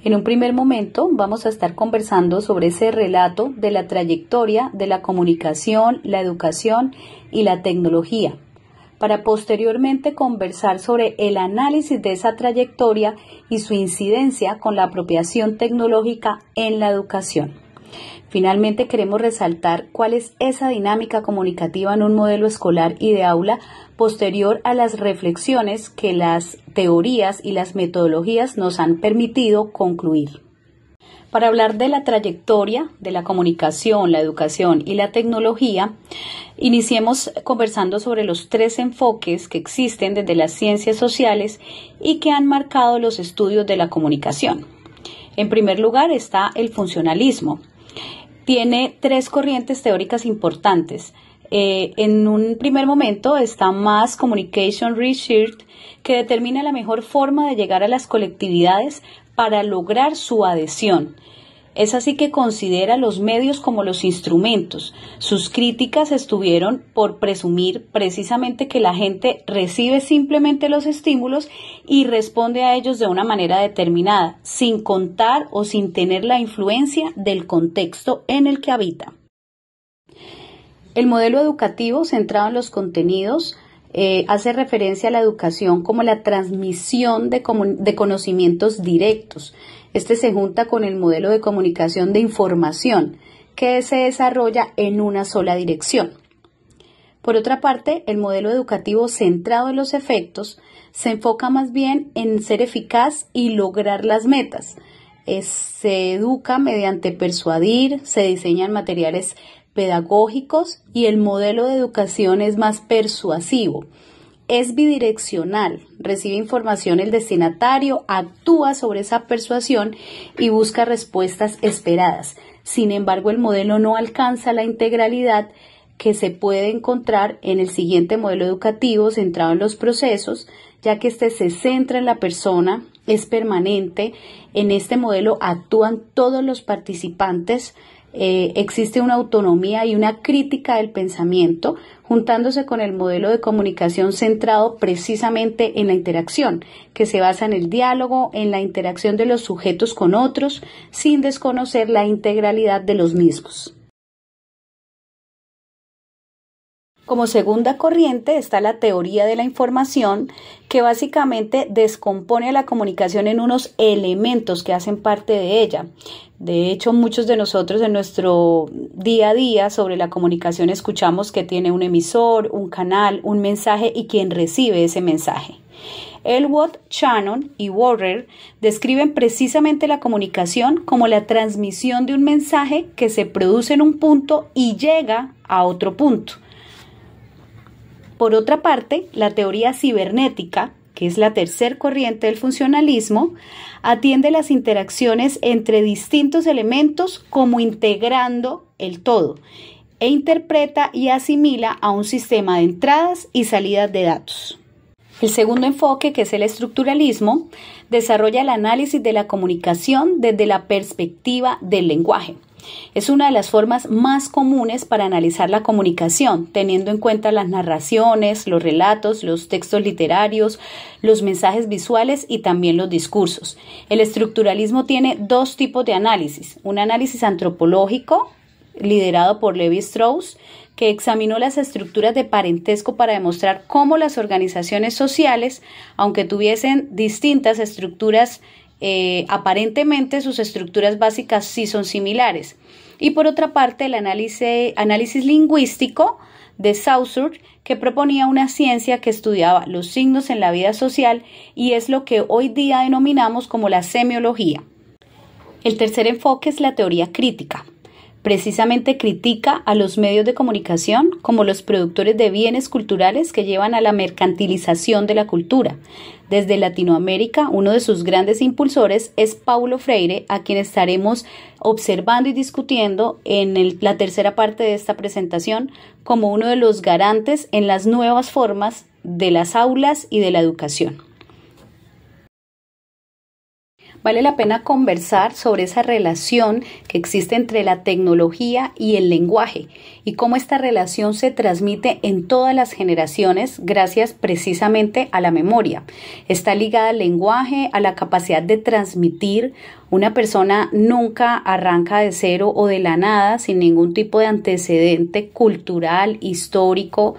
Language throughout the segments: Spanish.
En un primer momento vamos a estar conversando sobre ese relato de la trayectoria de la comunicación, la educación y la tecnología, para posteriormente conversar sobre el análisis de esa trayectoria y su incidencia con la apropiación tecnológica en la educación. Finalmente queremos resaltar cuál es esa dinámica comunicativa en un modelo escolar y de aula posterior a las reflexiones que las teorías y las metodologías nos han permitido concluir. Para hablar de la trayectoria de la comunicación, la educación y la tecnología, iniciemos conversando sobre los 3 enfoques que existen desde las ciencias sociales y que han marcado los estudios de la comunicación. En primer lugar está el funcionalismo. Tiene 3 corrientes teóricas importantes. En un primer momento está Mass Communication Research, que determina la mejor forma de llegar a las colectividades para lograr su adhesión. Es así que considera los medios como los instrumentos. Sus críticas estuvieron por presumir precisamente que la gente recibe simplemente los estímulos y responde a ellos de una manera determinada, sin contar o sin tener la influencia del contexto en el que habita. El modelo educativo centrado en los contenidos hace referencia a la educación como la transmisión de conocimientos directos. Este se junta con el modelo de comunicación de información, que se desarrolla en una sola dirección. Por otra parte, el modelo educativo centrado en los efectos se enfoca más bien en ser eficaz y lograr las metas. Se educa mediante persuadir, se diseñan materiales pedagógicos y el modelo de educación es más persuasivo. Es bidireccional, recibe información el destinatario, actúa sobre esa persuasión y busca respuestas esperadas. Sin embargo, el modelo no alcanza la integralidad que se puede encontrar en el siguiente modelo educativo centrado en los procesos, ya que este se centra en la persona, es permanente. En este modelo actúan todos los participantes. Existe una autonomía y una crítica del pensamiento, juntándose con el modelo de comunicación centrado precisamente en la interacción, que se basa en el diálogo, en la interacción de los sujetos con otros, sin desconocer la integralidad de los mismos. Como segunda corriente está la teoría de la información, que básicamente descompone la comunicación en unos elementos que hacen parte de ella. De hecho, muchos de nosotros en nuestro día a día sobre la comunicación escuchamos que tiene un emisor, un canal, un mensaje y quien recibe ese mensaje. Elwood, Shannon y Warrer describen precisamente la comunicación como la transmisión de un mensaje que se produce en un punto y llega a otro punto. Por otra parte, la teoría cibernética, que es la tercer corriente del funcionalismo, atiende las interacciones entre distintos elementos como integrando el todo e interpreta y asimila a un sistema de entradas y salidas de datos. El segundo enfoque, que es el estructuralismo, desarrolla el análisis de la comunicación desde la perspectiva del lenguaje. Es una de las formas más comunes para analizar la comunicación, teniendo en cuenta las narraciones, los relatos, los textos literarios, los mensajes visuales y también los discursos. El estructuralismo tiene 2 tipos de análisis: un análisis antropológico, liderado por Levi Strauss, que examinó las estructuras de parentesco para demostrar cómo las organizaciones sociales, aunque tuviesen distintas estructuras, aparentemente sus estructuras básicas sí son similares. Y por otra parte, el análisis lingüístico de Saussure, que proponía una ciencia que estudiaba los signos en la vida social y es lo que hoy día denominamos como la semiología. El tercer enfoque es la teoría crítica. Precisamente critica a los medios de comunicación como los productores de bienes culturales que llevan a la mercantilización de la cultura. Desde Latinoamérica, uno de sus grandes impulsores es Paulo Freire, a quien estaremos observando y discutiendo en la tercera parte de esta presentación como uno de los garantes en las nuevas formas de las aulas y de la educación. Vale la pena conversar sobre esa relación que existe entre la tecnología y el lenguaje y cómo esta relación se transmite en todas las generaciones gracias precisamente a la memoria. Está ligada al lenguaje, a la capacidad de transmitir. Una persona nunca arranca de cero o de la nada sin ningún tipo de antecedente cultural, histórico,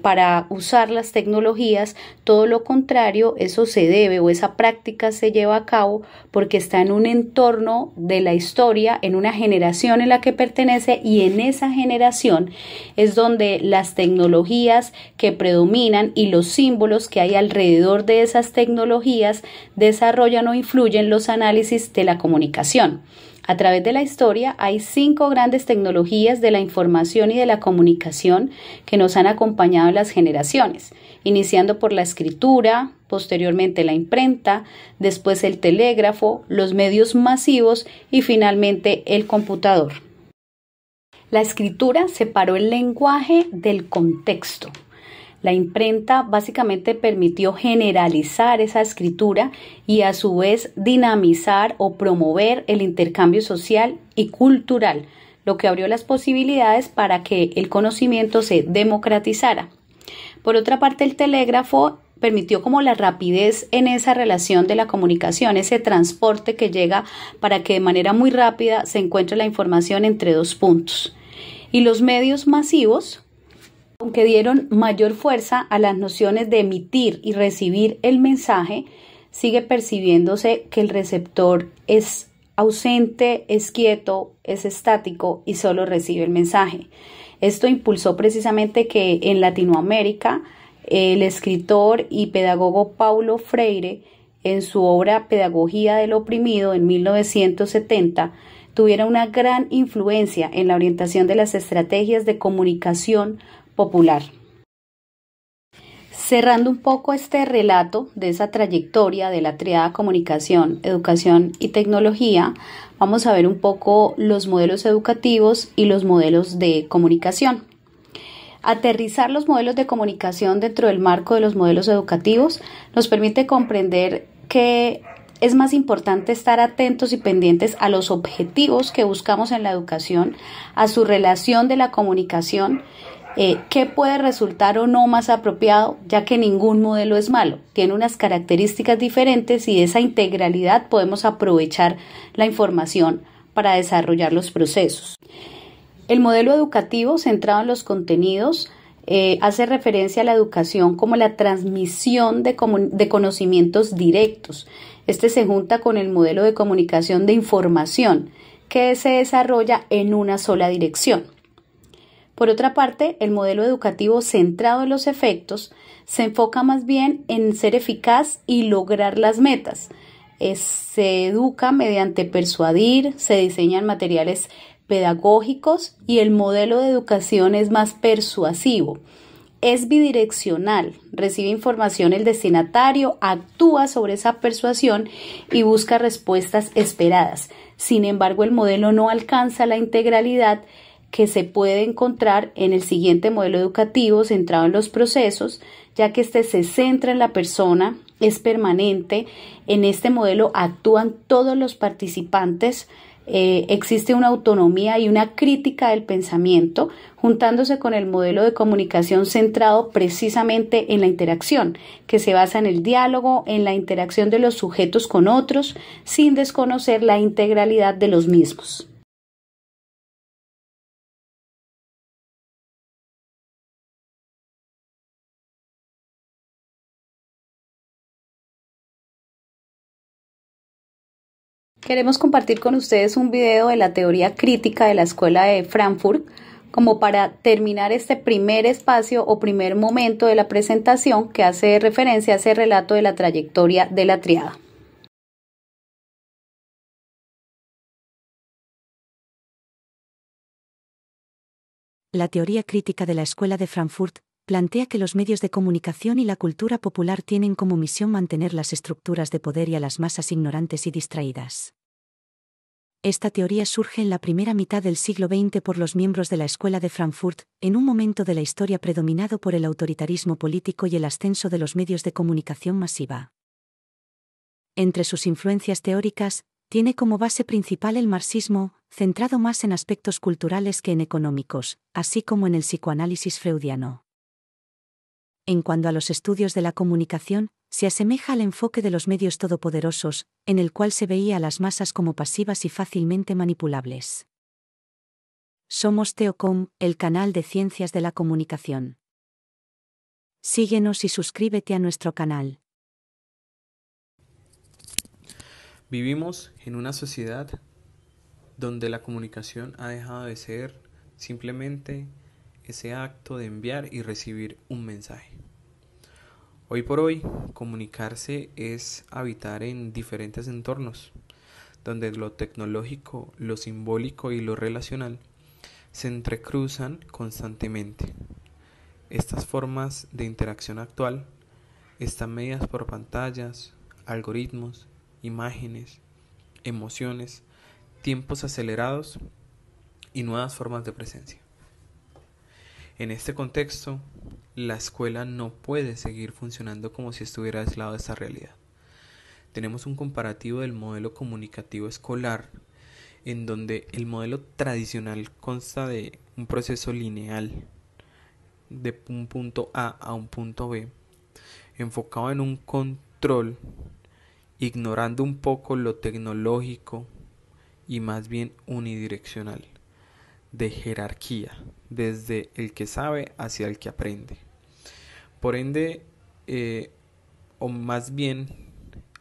para usar las tecnologías. Todo lo contrario, eso se debe o esa práctica se lleva a cabo porque está en un entorno de la historia, en una generación en la que pertenece, y en esa generación es donde las tecnologías que predominan y los símbolos que hay alrededor de esas tecnologías desarrollan o influyen los análisis de la comunicación. A través de la historia hay 5 grandes tecnologías de la información y de la comunicación que nos han acompañado en las generaciones, iniciando por la escritura, posteriormente la imprenta, después el telégrafo, los medios masivos y finalmente el computador. La escritura separó el lenguaje del contexto. La imprenta básicamente permitió generalizar esa escritura y a su vez dinamizar o promover el intercambio social y cultural, lo que abrió las posibilidades para que el conocimiento se democratizara. Por otra parte, el telégrafo permitió como la rapidez en esa relación de la comunicación, ese transporte que llega para que de manera muy rápida se encuentre la información entre 2 puntos. Y los medios masivos, aunque dieron mayor fuerza a las nociones de emitir y recibir el mensaje, sigue percibiéndose que el receptor es ausente, es quieto, es estático y solo recibe el mensaje. Esto impulsó precisamente que en Latinoamérica el escritor y pedagogo Paulo Freire, en su obra Pedagogía del Oprimido en 1970, tuviera una gran influencia en la orientación de las estrategias de comunicación popular. Cerrando un poco este relato de esa trayectoria de la triada comunicación, educación y tecnología, vamos a ver un poco los modelos educativos y los modelos de comunicación. Aterrizar los modelos de comunicación dentro del marco de los modelos educativos nos permite comprender que es más importante estar atentos y pendientes a los objetivos que buscamos en la educación, a su relación de la comunicación, qué puede resultar o no más apropiado, ya que ningún modelo es malo, tiene unas características diferentes y de esa integralidad podemos aprovechar la información para desarrollar los procesos. El modelo educativo centrado en los contenidos hace referencia a la educación como la transmisión de conocimientos directos. Este se junta con el modelo de comunicación de información que se desarrolla en una sola dirección. Por otra parte, el modelo educativo centrado en los efectos se enfoca más bien en ser eficaz y lograr las metas. Se educa mediante persuadir, se diseñan materiales pedagógicos y el modelo de educación es más persuasivo. Es bidireccional, recibe información el destinatario, actúa sobre esa persuasión y busca respuestas esperadas. Sin embargo, el modelo no alcanza la integralidad que se puede encontrar en el siguiente modelo educativo centrado en los procesos, ya que este se centra en la persona, es permanente. En este modelo actúan todos los participantes, existe una autonomía y una crítica del pensamiento, juntándose con el modelo de comunicación centrado precisamente en la interacción, que se basa en el diálogo, en la interacción de los sujetos con otros, sin desconocer la integralidad de los mismos. Queremos compartir con ustedes un video de la teoría crítica de la Escuela de Frankfurt, como para terminar este primer espacio o primer momento de la presentación que hace referencia a ese relato de la trayectoria de la triada. La teoría crítica de la Escuela de Frankfurt plantea que los medios de comunicación y la cultura popular tienen como misión mantener las estructuras de poder y a las masas ignorantes y distraídas. Esta teoría surge en la primera mitad del siglo XX por los miembros de la Escuela de Frankfurt, en un momento de la historia predominado por el autoritarismo político y el ascenso de los medios de comunicación masiva. Entre sus influencias teóricas, tiene como base principal el marxismo, centrado más en aspectos culturales que en económicos, así como en el psicoanálisis freudiano. En cuanto a los estudios de la comunicación, se asemeja al enfoque de los medios todopoderosos, en el cual se veía a las masas como pasivas y fácilmente manipulables. Somos Teocom, el canal de ciencias de la comunicación. Síguenos y suscríbete a nuestro canal. Vivimos en una sociedad donde la comunicación ha dejado de ser simplemente ese acto de enviar y recibir un mensaje. Hoy por hoy, comunicarse es habitar en diferentes entornos, donde lo tecnológico, lo simbólico y lo relacional se entrecruzan constantemente. Estas formas de interacción actual están mediadas por pantallas, algoritmos, imágenes, emociones, tiempos acelerados y nuevas formas de presencia. En este contexto, la escuela no puede seguir funcionando como si estuviera aislado de esta realidad. Tenemos un comparativo del modelo comunicativo escolar, en donde el modelo tradicional consta de un proceso lineal de un punto A a un punto B, enfocado en un control, ignorando un poco lo tecnológico y más bien unidireccional, de jerarquía, desde el que sabe hacia el que aprende. Por ende, o más bien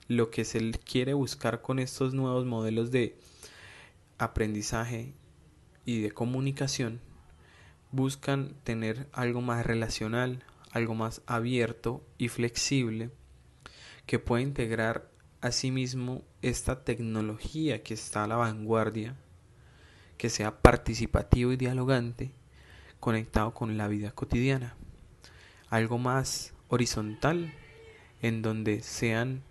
lo que se quiere buscar con estos nuevos modelos de aprendizaje y de comunicación, buscan tener algo más relacional, algo más abierto y flexible, que pueda integrar asimismo esta tecnología que está a la vanguardia, que sea participativo y dialogante, conectado con la vida cotidiana. Algo más horizontal, en donde sean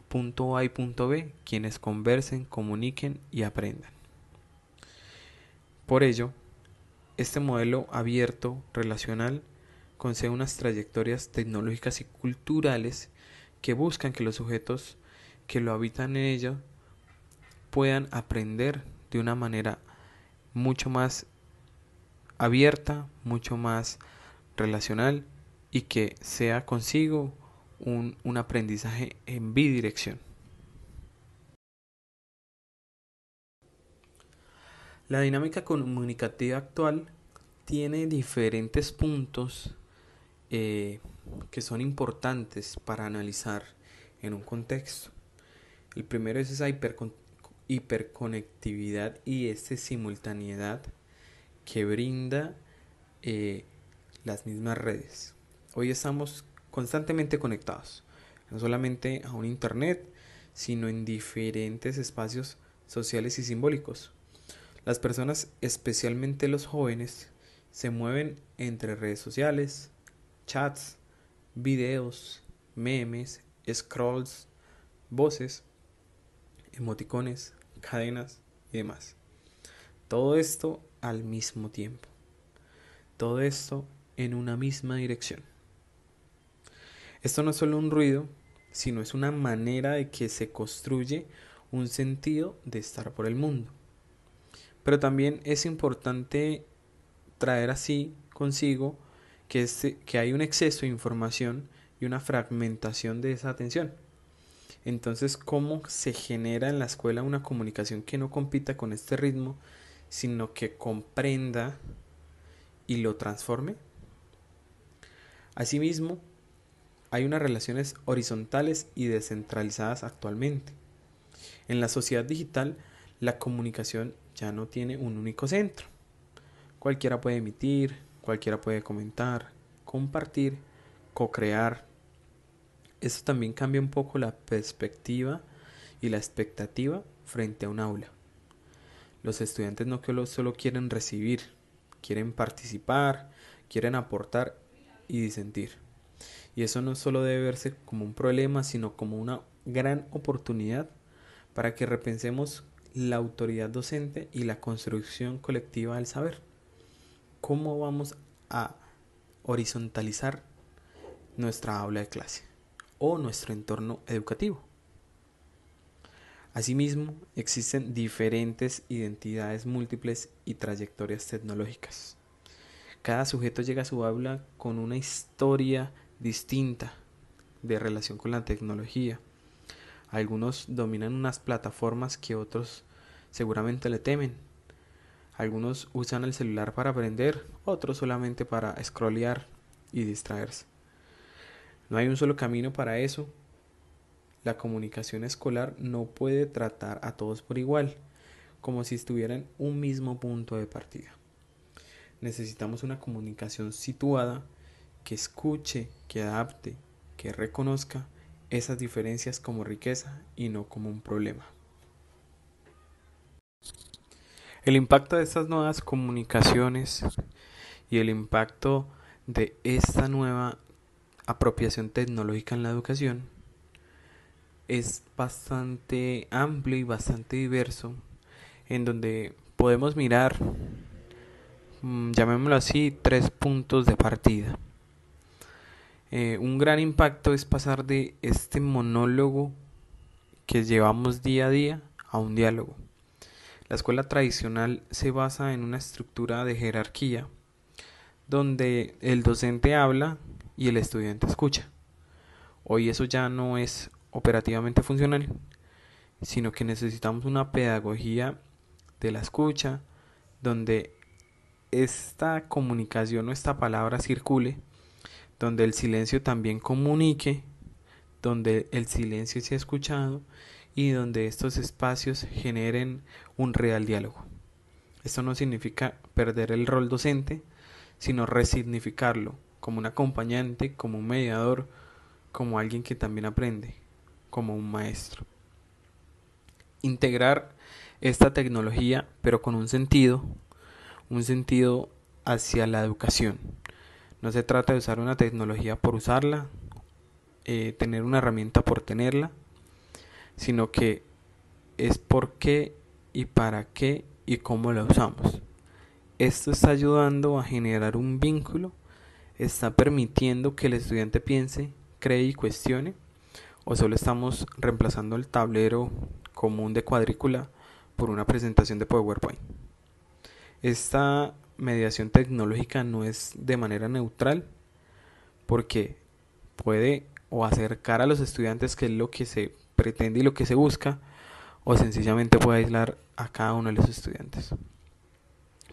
punto A y punto B quienes conversen, comuniquen y aprendan. Por ello, este modelo abierto, relacional, concede unas trayectorias tecnológicas y culturales que buscan que los sujetos que lo habitan en ello puedan aprender de una manera mucho más abierta, mucho más relacional y que sea consigo un aprendizaje en bidirección. La dinámica comunicativa actual tiene diferentes puntos que son importantes para analizar en un contexto. El primero es esa hiperconectividad y simultaneidad que brinda las mismas redes. Hoy estamos constantemente conectados, no solamente a un internet, sino en diferentes espacios sociales y simbólicos. Las personas, especialmente los jóvenes, se mueven entre redes sociales, chats, videos, memes, scrolls, voces, emoticones, cadenas y demás. Todo esto al mismo tiempo. Todo esto en una misma dirección. Esto no es solo un ruido, sino es una manera de que se construye un sentido de estar por el mundo. Pero también es importante traer así consigo que hay un exceso de información y una fragmentación de esa atención. Entonces, ¿cómo se genera en la escuela una comunicación que no compita con este ritmo, sino que comprenda y lo transforme? Asimismo, hay unas relaciones horizontales y descentralizadas actualmente. En la sociedad digital, la comunicación ya no tiene un único centro. Cualquiera puede emitir, cualquiera puede comentar, compartir, co-crear. Esto también cambia un poco la perspectiva y la expectativa frente a un aula. Los estudiantes no solo quieren recibir, quieren participar, quieren aportar y disentir. Y eso no solo debe verse como un problema, sino como una gran oportunidad para que repensemos la autoridad docente y la construcción colectiva del saber. ¿Cómo vamos a horizontalizar nuestra aula de clase? o nuestro entorno educativo. Asimismo, existen diferentes identidades múltiples y trayectorias tecnológicas. Cada sujeto llega a su aula con una historia distinta de relación con la tecnología. Algunos dominan unas plataformas que otros seguramente le temen. Algunos usan el celular para aprender, otros solamente para scrollear y distraerse. No hay un solo camino para eso. La comunicación escolar no puede tratar a todos por igual, como si estuvieran en un mismo punto de partida. Necesitamos una comunicación situada que escuche, que adapte, que reconozca esas diferencias como riqueza y no como un problema. El impacto de estas nuevas comunicaciones y el impacto de esta nueva apropiación tecnológica en la educación es bastante amplio y bastante diverso, en donde podemos mirar, llamémoslo así, 3 puntos de partida. Un gran impacto es pasar de este monólogo que llevamos día a día a un diálogo. La escuela tradicional se basa en una estructura de jerarquía donde el docente habla y el estudiante escucha. Hoy eso ya no es operativamente funcional, sino que necesitamos una pedagogía de la escucha donde esta comunicación o esta palabra circule, donde el silencio también comunique, donde el silencio sea escuchado y donde estos espacios generen un real diálogo. Esto no significa perder el rol docente, sino resignificarlo como un acompañante, como un mediador, como alguien que también aprende, como un maestro. Integrar esta tecnología, pero con un sentido hacia la educación. No se trata de usar una tecnología por usarla, tener una herramienta por tenerla, sino que es por qué y para qué y cómo la usamos. Esto está ayudando a generar un vínculo, está permitiendo que el estudiante piense, cree y cuestione, o solo estamos reemplazando el tablero común de cuadrícula por una presentación de PowerPoint. Esta mediación tecnológica no es de manera neutral porque puede o acercar a los estudiantes, que es lo que se pretende y lo que se busca, o sencillamente puede aislar a cada uno de los estudiantes.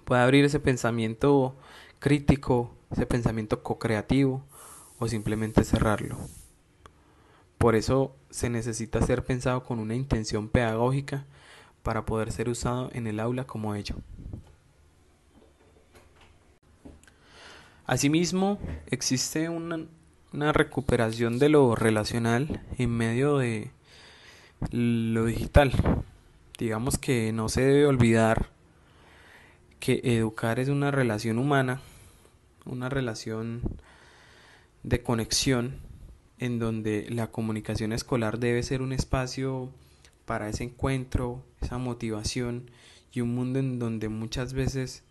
Puede abrir ese pensamiento crítico, ese pensamiento co-creativo, o simplemente cerrarlo. Por eso se necesita ser pensado con una intención pedagógica para poder ser usado en el aula como ello. Asimismo, existe una recuperación de lo relacional en medio de lo digital. Digamos que no se debe olvidar que educar es una relación humana, una relación de conexión, en donde la comunicación escolar debe ser un espacio para ese encuentro, esa motivación, y un mundo en donde muchas veces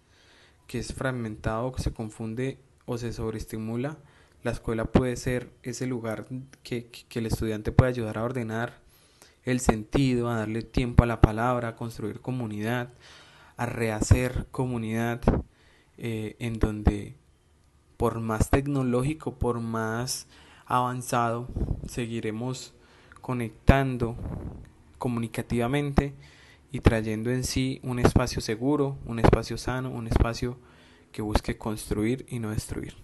que es fragmentado, que se confunde o se sobreestimula, la escuela puede ser ese lugar que el estudiante puede ayudar a ordenar el sentido, a darle tiempo a la palabra, a construir comunidad, a rehacer comunidad, en donde por más tecnológico, por más avanzado, seguiremos conectando comunicativamente y trayendo en sí un espacio seguro, un espacio sano, un espacio que busque construir y no destruir.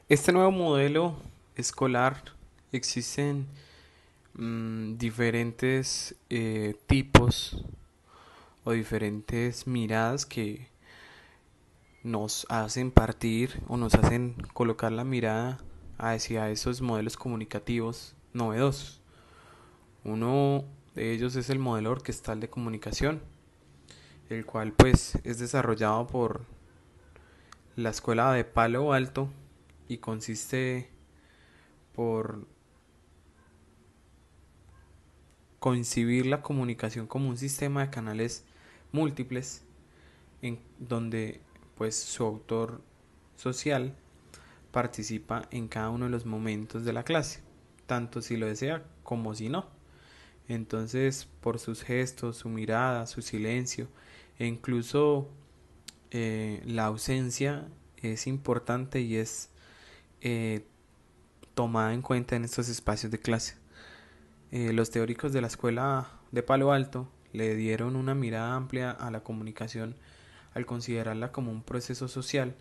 Este nuevo modelo escolar, existen diferentes tipos o diferentes miradas que nos hacen partir o nos hacen colocar la mirada hacia esos modelos comunicativos novedosos. Uno de ellos es el modelo orquestal de comunicación, el cual pues es desarrollado por la escuela de Palo Alto y consiste por concebir la comunicación como un sistema de canales múltiples en donde pues su autor social participa en cada uno de los momentos de la clase, tanto si lo desea como si no. Entonces, por sus gestos, su mirada, su silencio e incluso la ausencia es importante y es tomada en cuenta en estos espacios de clase. Los teóricos de la escuela de Palo Alto le dieron una mirada amplia a la comunicación al considerarla como un proceso social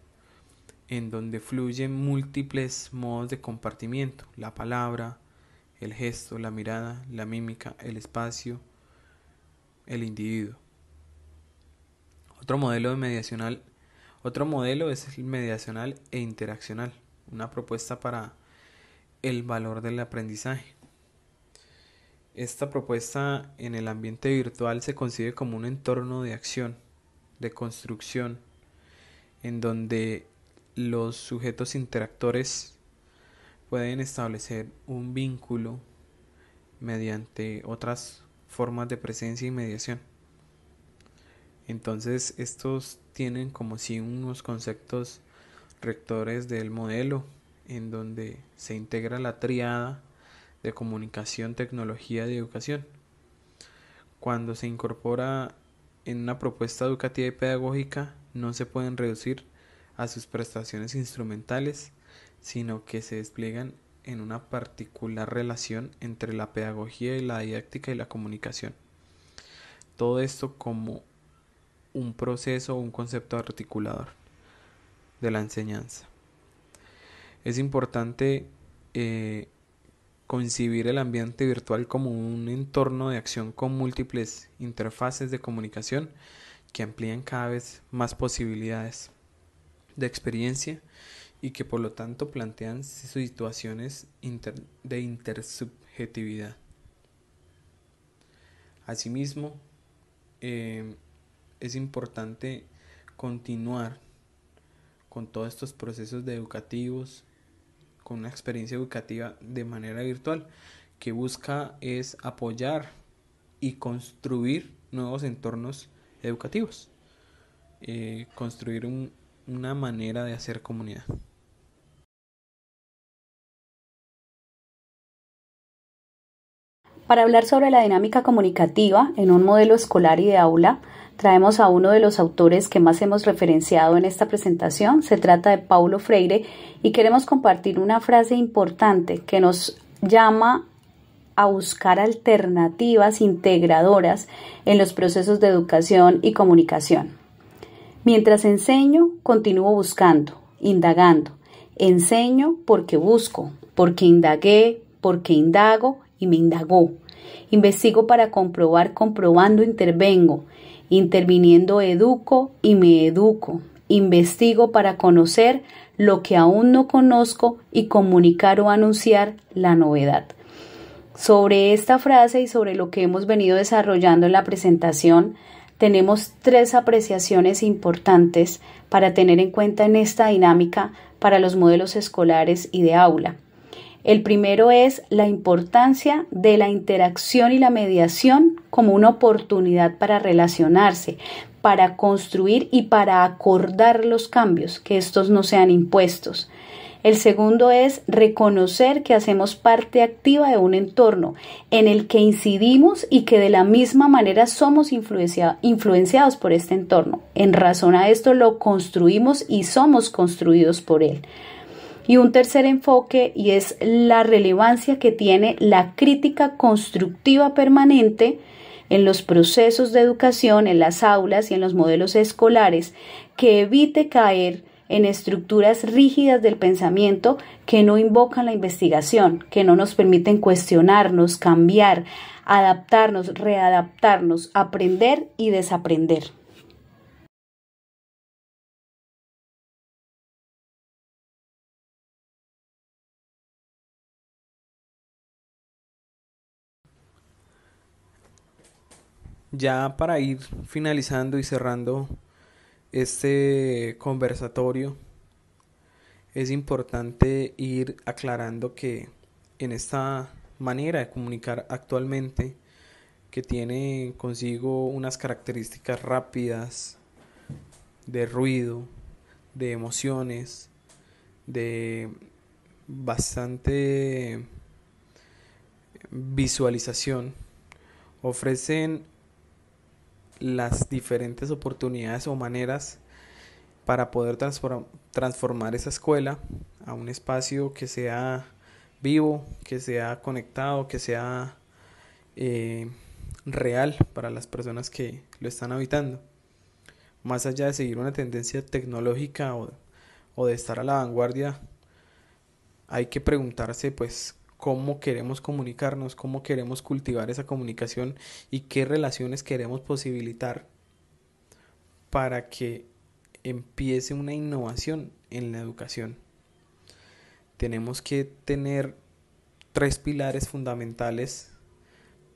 en donde fluyen múltiples modos de compartimiento: la palabra, el gesto, la mirada, la mímica, el espacio, el individuo. Otro modelo es el mediacional e interaccional, una propuesta para el valor del aprendizaje. Esta propuesta en el ambiente virtual se concibe como un entorno de acción, de construcción, en donde los sujetos interactores pueden establecer un vínculo mediante otras formas de presencia y mediación. Entonces, estos tienen como si unos conceptos rectores del modelo, en donde se integra la tríada de comunicación, tecnología y educación. Cuando se incorpora en una propuesta educativa y pedagógica, no se pueden reducir a sus prestaciones instrumentales, sino que se despliegan en una particular relación entre la pedagogía y la didáctica y la comunicación. Todo esto como un proceso o un concepto articulador de la enseñanza. Es importante concebir el ambiente virtual como un entorno de acción con múltiples interfaces de comunicación que amplían cada vez más posibilidades de experiencia y que por lo tanto plantean situaciones de intersubjetividad. Asimismo, es importante continuar con todos estos procesos educativos, con una experiencia educativa de manera virtual, que busca es apoyar y construir nuevos entornos educativos, construir una manera de hacer comunidad. Para hablar sobre la dinámica comunicativa en un modelo escolar y de aula, traemos a uno de los autores que más hemos referenciado en esta presentación. Se trata de Paulo Freire y queremos compartir una frase importante que nos llama a buscar alternativas integradoras en los procesos de educación y comunicación. Mientras enseño, continúo buscando, indagando. Enseño porque busco, porque indagué, porque indago y me indagó. Investigo para comprobar, comprobando intervengo. Interviniendo educo y me educo. Investigo para conocer lo que aún no conozco y comunicar o anunciar la novedad. Sobre esta frase y sobre lo que hemos venido desarrollando en la presentación, tenemos 3 apreciaciones importantes para tener en cuenta en esta dinámica para los modelos escolares y de aula. El primero es la importancia de la interacción y la mediación como una oportunidad para relacionarse, para construir y para acordar los cambios, que estos no sean impuestos. El segundo es reconocer que hacemos parte activa de un entorno en el que incidimos y que de la misma manera somos influenciados por este entorno. En razón a esto lo construimos y somos construidos por él. Y un tercer enfoque, y es la relevancia que tiene la crítica constructiva permanente en los procesos de educación, en las aulas y en los modelos escolares, que evite caer en estructuras rígidas del pensamiento que no invocan la investigación, que no nos permiten cuestionarnos, cambiar, adaptarnos, readaptarnos, aprender y desaprender. Ya para ir finalizando y cerrando este conversatorio, es importante ir aclarando que en esta manera de comunicar actualmente que tiene consigo unas características rápidas de ruido, de emociones, de bastante visualización, ofrecen las diferentes oportunidades o maneras para poder transformar esa escuela a un espacio que sea vivo, que sea conectado, que sea real para las personas que lo están habitando. Más allá de seguir una tendencia tecnológica o de estar a la vanguardia, hay que preguntarse pues cómo queremos comunicarnos, cómo queremos cultivar esa comunicación y qué relaciones queremos posibilitar para que empiece una innovación en la educación. Tenemos que tener 3 pilares fundamentales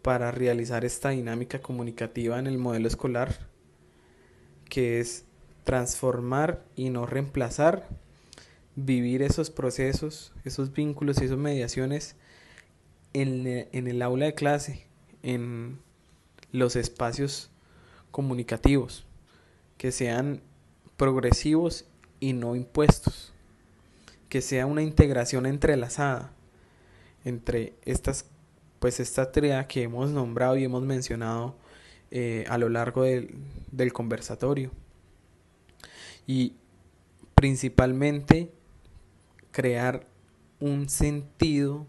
para realizar esta dinámica comunicativa en el modelo escolar, que es transformar y no reemplazar, vivir esos procesos, esos vínculos y esas mediaciones en el aula de clase, en los espacios comunicativos, que sean progresivos y no impuestos, que sea una integración entrelazada entre esta tríada que hemos nombrado y hemos mencionado a lo largo del conversatorio, y principalmente crear un sentido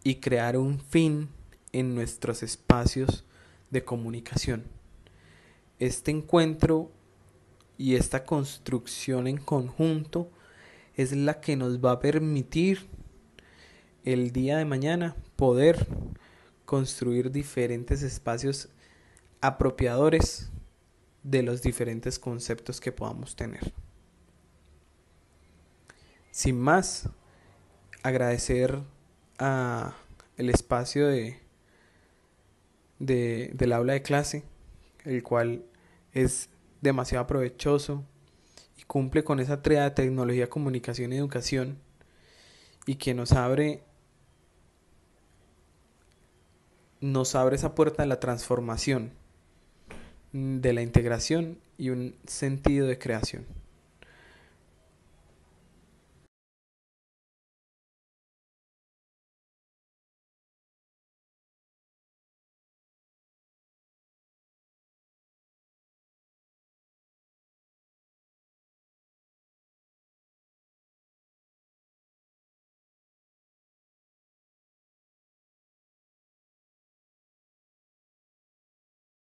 y crear un fin en nuestros espacios de comunicación. Este encuentro y esta construcción en conjunto es la que nos va a permitir el día de mañana poder construir diferentes espacios apropiadores de los diferentes conceptos que podamos tener. Sin más, agradecer a el espacio del aula de clase, el cual es demasiado provechoso y cumple con esa tríada de tecnología, comunicación y educación, y que nos abre esa puerta de la transformación, de la integración y un sentido de creación.